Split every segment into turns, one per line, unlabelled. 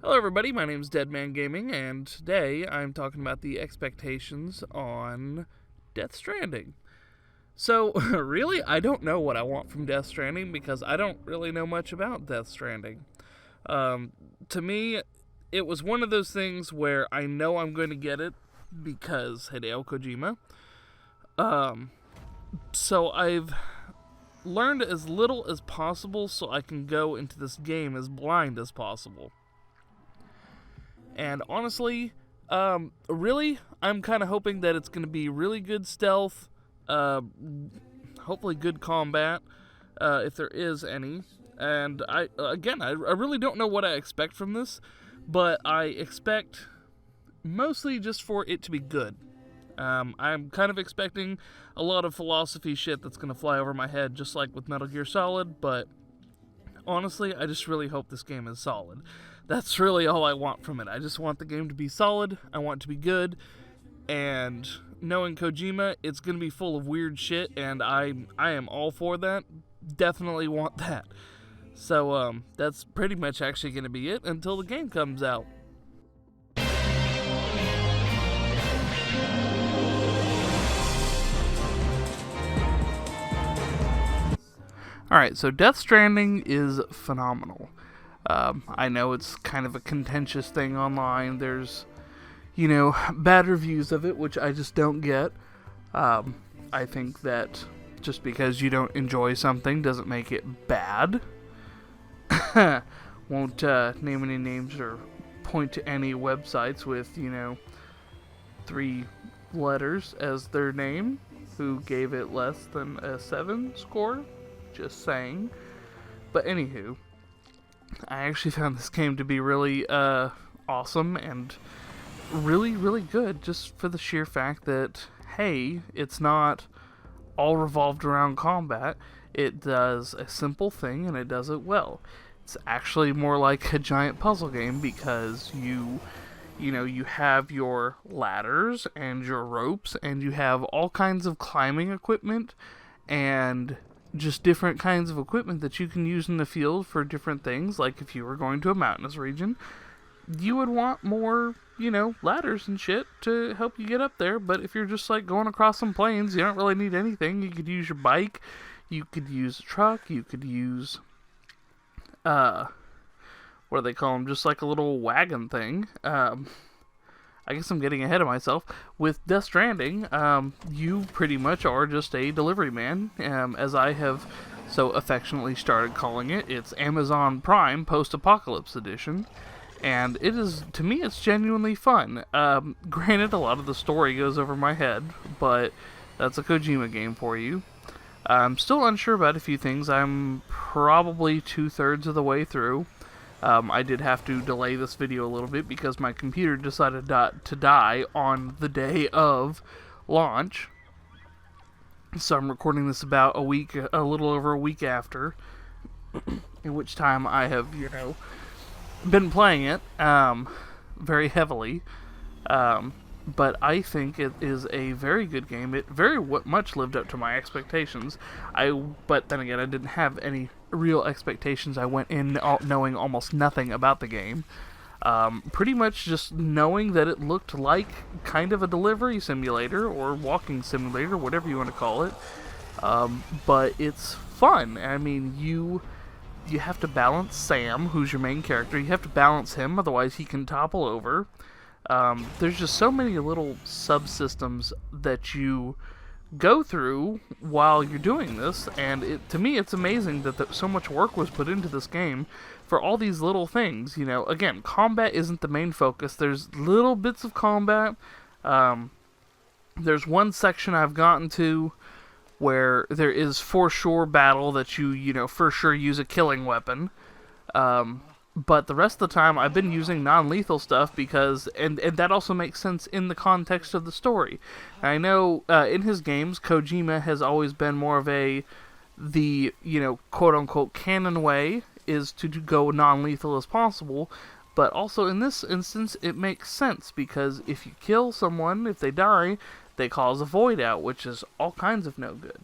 Hello everybody, my name is DEDMan Gaming, and today I'm talking about the expectations on Death Stranding. So, really, I don't know what I want from Death Stranding because I don't really know much about Death Stranding. To me, it was one of those things where I know I'm going to get it because Hideo Kojima. So I've learned as little as possible so I can go into this game as blind as possible. And honestly, really, I'm kind of hoping that it's going to be really good stealth, hopefully good combat, if there is any. And I really don't know what I expect from this, but I expect mostly just for it to be good. I'm kind of expecting a lot of philosophy shit that's going to fly over my head, just like with Metal Gear Solid, but honestly, I just really hope this game is solid. That's really all I want from it. I just want the game to be solid, I want it to be good, and knowing Kojima, it's going to be full of weird shit, and I am all for that. Definitely want that. So, that's pretty much actually going to be it until the game comes out. Alright, so Death Stranding is phenomenal. I know it's kind of a contentious thing online. There's, bad reviews of it, which I just don't get. I think that just because you don't enjoy something doesn't make it bad. Won't name any names or point to any websites with, 3 letters as their name who gave it less than a 7 score. Just saying. But anywho, I actually found this game to be really awesome and really, really good, just for the sheer fact that, hey, it's not all revolved around combat. It does a simple thing and it does it well. It's actually more like a giant puzzle game because you have your ladders and your ropes and you have all kinds of climbing equipment and just different kinds of equipment that you can use in the field for different things. Like if you were going to a mountainous region, you would want more, ladders and shit to help you get up there. But if you're just like going across some plains, you don't really need anything. You could use your bike, you could use a truck, you could use what do they call them? Just like a little wagon thing. I guess I'm getting ahead of myself. With Death Stranding, you pretty much are just a delivery man, as I have so affectionately started calling it. It's Amazon Prime Post-Apocalypse Edition, and it is, to me, it's genuinely fun. Granted, a lot of the story goes over my head, but that's a Kojima game for you. I'm still unsure about a few things. I'm probably 2/3 of the way through. I did have to delay this video a little bit because my computer decided to die on the day of launch. So I'm recording this about a little over a week after, in which time I have, been playing it very heavily. But I think it is a very good game. It very much lived up to my expectations. But then again, I didn't have any real expectations. I went in knowing almost nothing about the game. Pretty much just knowing that it looked like kind of a delivery simulator or walking simulator, whatever you want to call it. But it's fun. I mean, you have to balance Sam, who's your main character. You have to balance him, otherwise he can topple over. There's just so many little subsystems that you go through while you're doing this, and to me it's amazing that so much work was put into this game for all these little things. Again, combat isn't the main focus. There's little bits of combat. There's one section I've gotten to where there is for sure battle that you for sure use a killing weapon. But the rest of the time, I've been using non-lethal stuff because, and that also makes sense in the context of the story. I know in his games, Kojima has always been more of the quote-unquote canon way is to go non-lethal as possible. But also in this instance, it makes sense because if you kill someone, if they die, they cause a void out, which is all kinds of no good.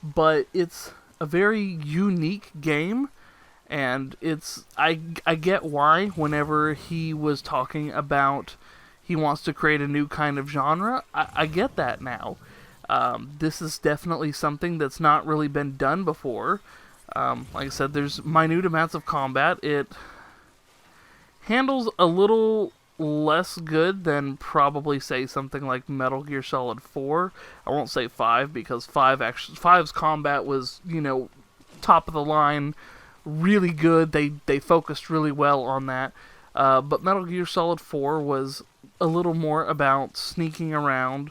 But it's a very unique game. And I get why whenever he was talking about he wants to create a new kind of genre. I get that now. This is definitely something that's not really been done before. Like I said, there's minute amounts of combat. It handles a little less good than probably, say, something like Metal Gear Solid 4. I won't say 5, because 5's combat was, top of the line, really good. They focused really well on that. But Metal Gear Solid 4 was a little more about sneaking around,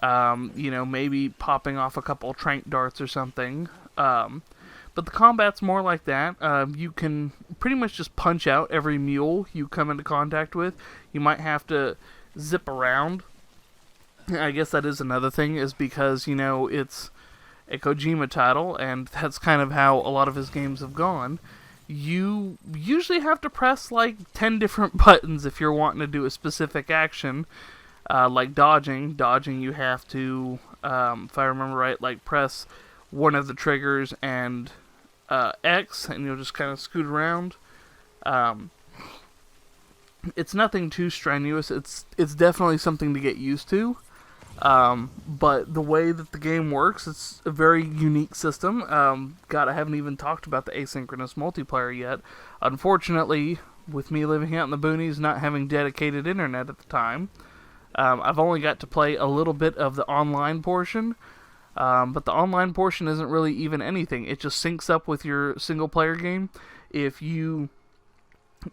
maybe popping off a couple trank darts or something. But the combat's more like that. You can pretty much just punch out every mule you come into contact with. You might have to zip around. I guess that is another thing, is because, it's a Kojima title, and that's kind of how a lot of his games have gone. You usually have to press like 10 different buttons if you're wanting to do a specific action. Like dodging. Dodging, you have to, if I remember right, like press one of the triggers and X, and you'll just kind of scoot around. It's nothing too strenuous. It's definitely something to get used to. But the way that the game works, it's a very unique system. God, I haven't even talked about the asynchronous multiplayer yet. Unfortunately, with me living out in the boonies, not having dedicated internet at the time, I've only got to play a little bit of the online portion. But the online portion isn't really even anything. It just syncs up with your single-player game. If you,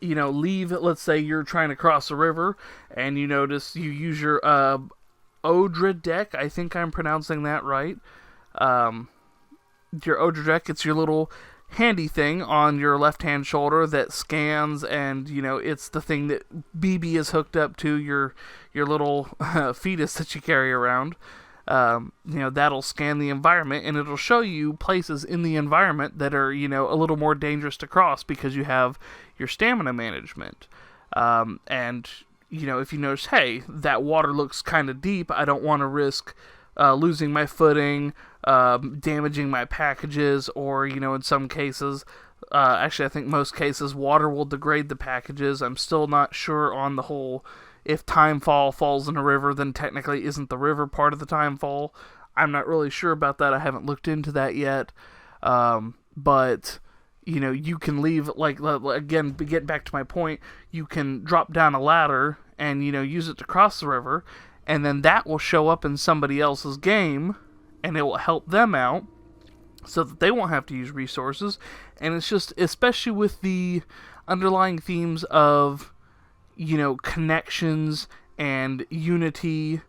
leave, let's say you're trying to cross a river, and you notice you use your Odra deck, I think I'm pronouncing that right. Your Odra deck, it's your little handy thing on your left-hand shoulder that scans, and, it's the thing that BB is hooked up to, your little fetus that you carry around. That'll scan the environment, and it'll show you places in the environment that are, a little more dangerous to cross because you have your stamina management. And, if you notice, hey, that water looks kind of deep, I don't want to risk losing my footing, damaging my packages, or, in some cases, actually I think most cases, water will degrade the packages. I'm still not sure on the whole, if Timefall falls in a river, then technically isn't the river part of the Timefall. I'm not really sure about that. I haven't looked into that yet. But, you can leave, like, again, get back to my point, you can drop down a ladder and, use it to cross the river, and then that will show up in somebody else's game, and it will help them out so that they won't have to use resources. And it's just, especially with the underlying themes of, connections and unity,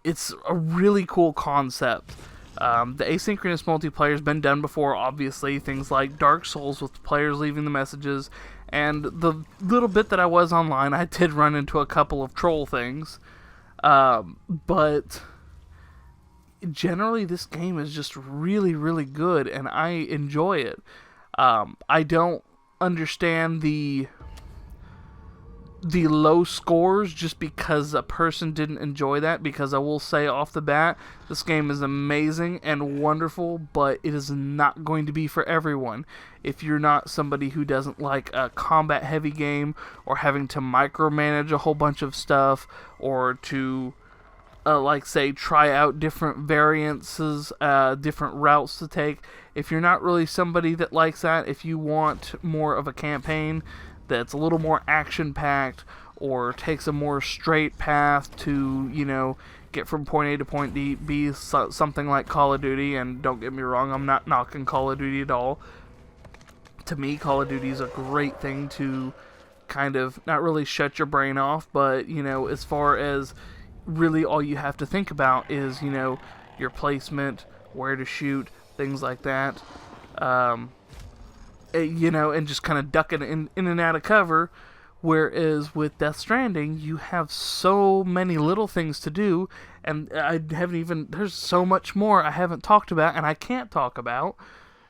it's a really cool concept. The asynchronous multiplayer has been done before, obviously, things like Dark Souls with players leaving the messages, and the little bit that I was online, I did run into a couple of troll things, but generally this game is just really, really good, and I enjoy it. I don't understand the low scores just because a person didn't enjoy that, because I will say off the bat, this game is amazing and wonderful, but it is not going to be for everyone. If you're not somebody who doesn't like a combat heavy game, or having to micromanage a whole bunch of stuff, or to say try out different variances, different routes to take, if you're not really somebody that likes that, if you want more of a campaign that's a little more action-packed, or takes a more straight path to, get from point A to point B, something like Call of Duty. And don't get me wrong, I'm not knocking Call of Duty at all. To me, Call of Duty is a great thing to kind of, not really shut your brain off, but, as far as really all you have to think about is, your placement, where to shoot, things like that. And just kind of ducking in and out of cover, whereas with Death Stranding, you have so many little things to do, and there's so much more I haven't talked about, and I can't talk about,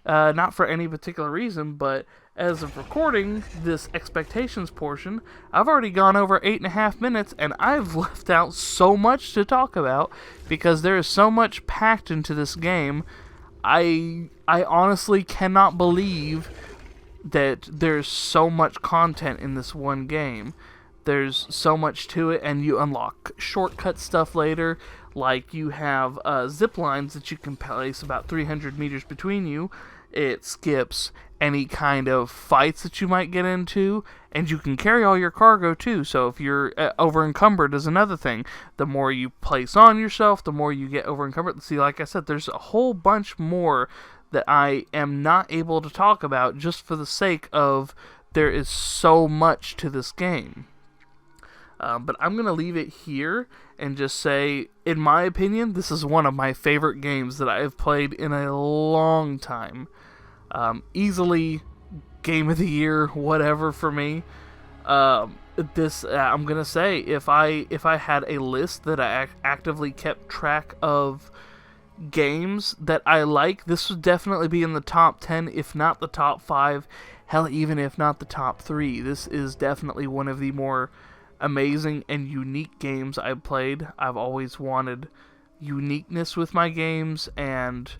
not for any particular reason, but as of recording this expectations portion, I've already gone over 8.5 minutes, and I've left out so much to talk about, because there is so much packed into this game. I honestly cannot believe that there's so much content in this one game. There's so much to it, and you unlock shortcut stuff later, like you have zip lines that you can place about 300 meters between you. It skips any kind of fights that you might get into, and you can carry all your cargo too, so if you're over-encumbered is another thing. The more you place on yourself, the more you get over-encumbered. See, like I said, there's a whole bunch more that I am not able to talk about just for the sake of there is so much to this game. But I'm going to leave it here and just say, in my opinion, this is one of my favorite games that I have played in a long time. Easily game of the year, whatever for me. I'm going to say, if I had a list that I actively kept track of games that I like, this would definitely be in the top 10, if not the top 5. Hell, even if not the top 3. This is definitely one of the more amazing and unique games I've played. I've always wanted uniqueness with my games, and,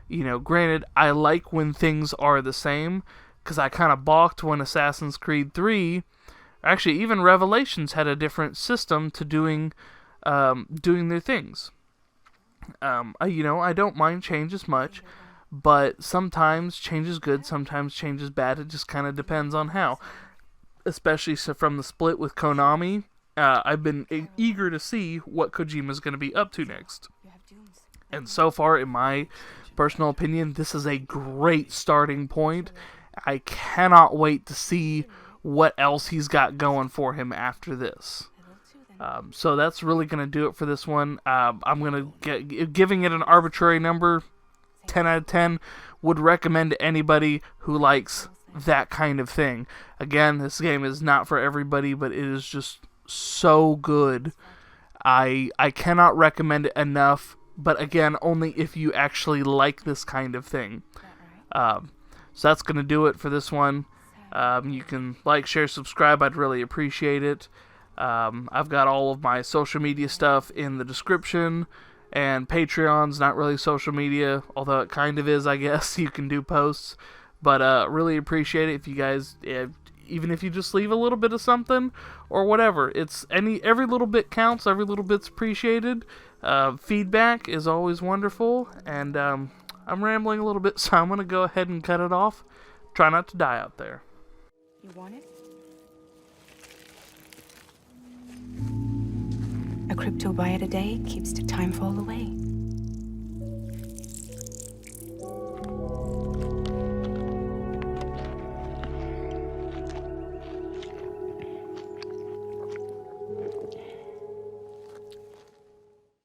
you know, granted, I like when things are the same, because I kind of balked when Assassin's Creed 3, actually even Revelations, had a different system to doing their things. I don't mind change as much, but sometimes change is good, sometimes change is bad. It just kind of depends on how. Especially from the split with Konami, I've been eager to see what Kojima's going to be up to next. And so far, in my personal opinion, this is a great starting point. I cannot wait to see what else he's got going for him after this. So that's really going to do it for this one. I'm going to giving it an arbitrary number, 10 out of 10. Would recommend to anybody who likes that kind of thing. Again, this game is not for everybody, but it is just so good. I cannot recommend it enough, but again, only if you actually like this kind of thing. So that's going to do it for this one. You can like, share, subscribe. I'd really appreciate it. I've got all of my social media stuff in the description, and Patreon's not really social media, although it kind of is, I guess. You can do posts. But really appreciate it if you guys, even if you just leave a little bit of something or whatever. Every little bit counts. Every little bit's appreciated. Feedback is always wonderful. And I'm rambling a little bit, so I'm going to go ahead and cut it off. Try not to die out there.
You want it? A crypto buy it a day keeps the time fall away.